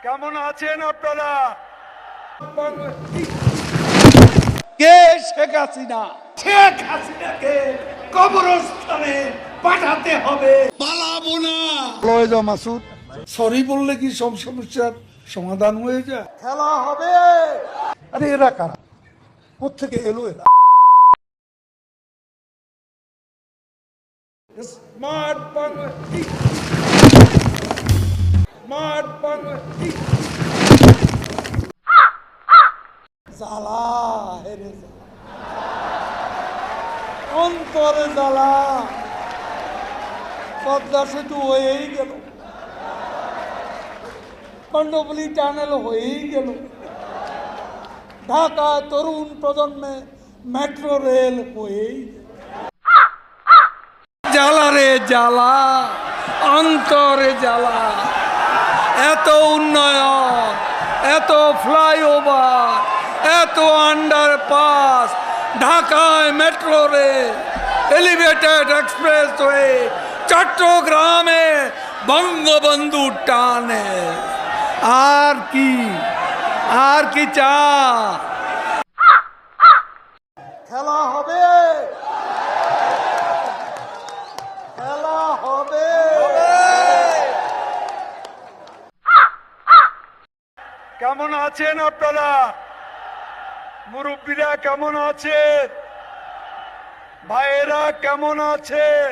কেমন আছেন আপনারা? কে শেখ হাসিনা? শেখ হাসিনাকে কবরস্থানে পাঠাতে হবে। পালাবো না। ভালো হয়ে যাও মাসুদ। সরি বললে কি সব সমস্যার সমাধান হয়ে যায়? খেলা হবে। আরে এরা কারা? কোথেকে এলো এরা? Smart Bangladesh, smart Bangladesh. জ্বালা হেরে জ্বালা, অন্তরে জ্বালা। পদ্মা সেতু হয়েই গেল, কর্ণফুলী টানেল হয়েই গেল, ঢাকা তরুণ প্রজন্মে মেট্রো রেল হয়েই গেল। জ্বালা রে জ্বালা, অন্তরে জ্বালা। এত উন্নয়ন, এত ফ্লাইওভার, এত আন্ডারপাস, ঢাকায় মেট্রো রেল, এলিভেটেড এক্সপ্রেসওয়ে, চট্টগ্রামে বঙ্গবন্ধু টানে। আর কি, আর কি চা? খেলা হবে। খেলা হবে। কেমন আছেন আপনারা? মুরব্বীরা কেমন আছেন? ভাইয়েরা কেমন আছেন?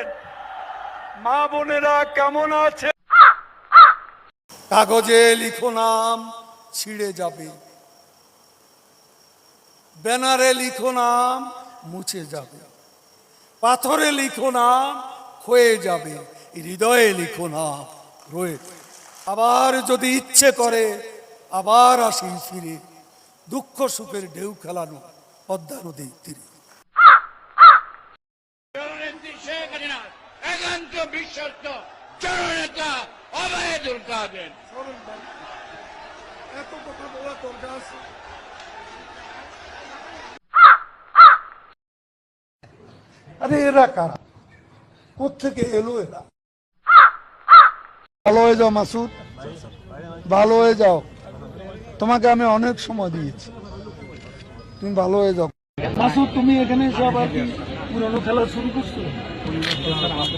মা বোনেরা কেমন আছেন? কাগজে লিখো নাম, ছিঁড়ে যাবে। ব্যানারে লিখো নাম, মুছে যাবে। পাথরে লিখো নাম, ক্ষয়ে যাবে। হৃদয়ে লিখো নাম, রয়ে। আবার যদি ইচ্ছে করে আবার আসি ফিরে, দুঃখ সুখের ঢেউ খেলানো পদ্মা নদীর তীরে। শেখ হাসিনা একান্ত বিশ্বস্ত জননেতা অবায়দুল কাদের। এত কথা বলা দরকার আছে? আরে এরা কারা? কোথেকে এলো এরা? ভালো হয়ে যাও মাসুদ, ভালো হয়ে যাও। তোমাকে আমি অনেক সময় দিয়েছি, তুমি ভালো হয়ে যাও। মাসুদ, তুমি এখানে এসে আবার কি পুরনো খেলা শুরু করছো?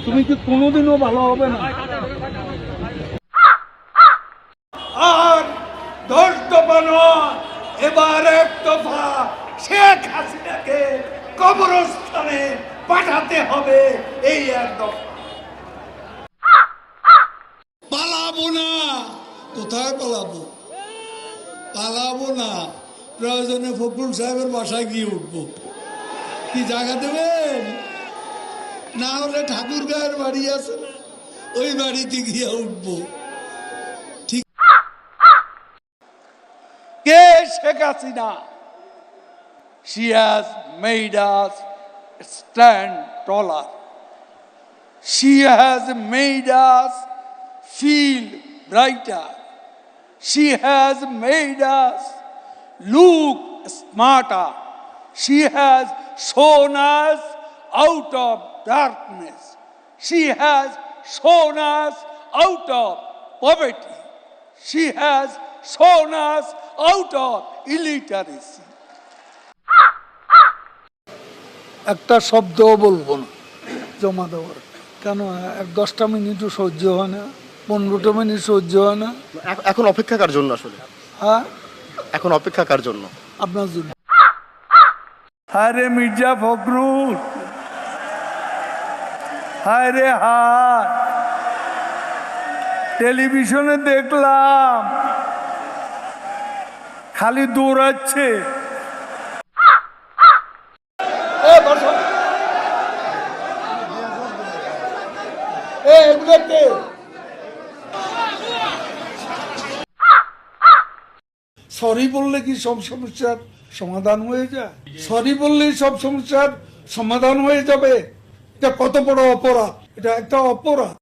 তুমি কি কোনোদিনও ভালো হবে না? আর 10 দফা নয়, এবার 1 দফা। শেখ হাসিনাকে কবরস্থানে পাঠাতে হবে, এই 1 দফা। পালাবো না। কোথায় পালাবো? পালাবো না। প্রয়োজনে ফখরুল সাহেবের বাসায় গিয়ে উঠবো। কি জায়গা দেবেন? না হলে ঠাকুর গায়ের বাড়ি আছে না, ওই বাড়িতে গিয়ে উঠবো। ঠিক। কে Sheikh Hasina? She has made us stand taller. She has made us feel brighter. She has made us look smarter. She has shown us out of darkness. She has shown us out of poverty. She has shown us out of illiteracy. একটা শব্দও বলবো না জমা দেওয়ার। কেন 10টা মিনিটও সহ্য হয় না, 15টা মিনিট সহ্য হয় না? এখন অপেক্ষা কার জন্য আসলে? হ্যাঁ, এখন অপেক্ষা কার জন্য? আপনার জন্য। হায় রে মির্জা ফখরুল, হায় রে হায়। টেলিভিশনে দেখলাম খালি দৌড়াচ্ছে। সরি বললে কি সব সমস্যার সমাধান হয়ে যায়? সরি বললেই সব সমস্যার সমাধান হয়ে যাবে? এটা কত বড় অপরাধ! এটা একটা অপরাধ।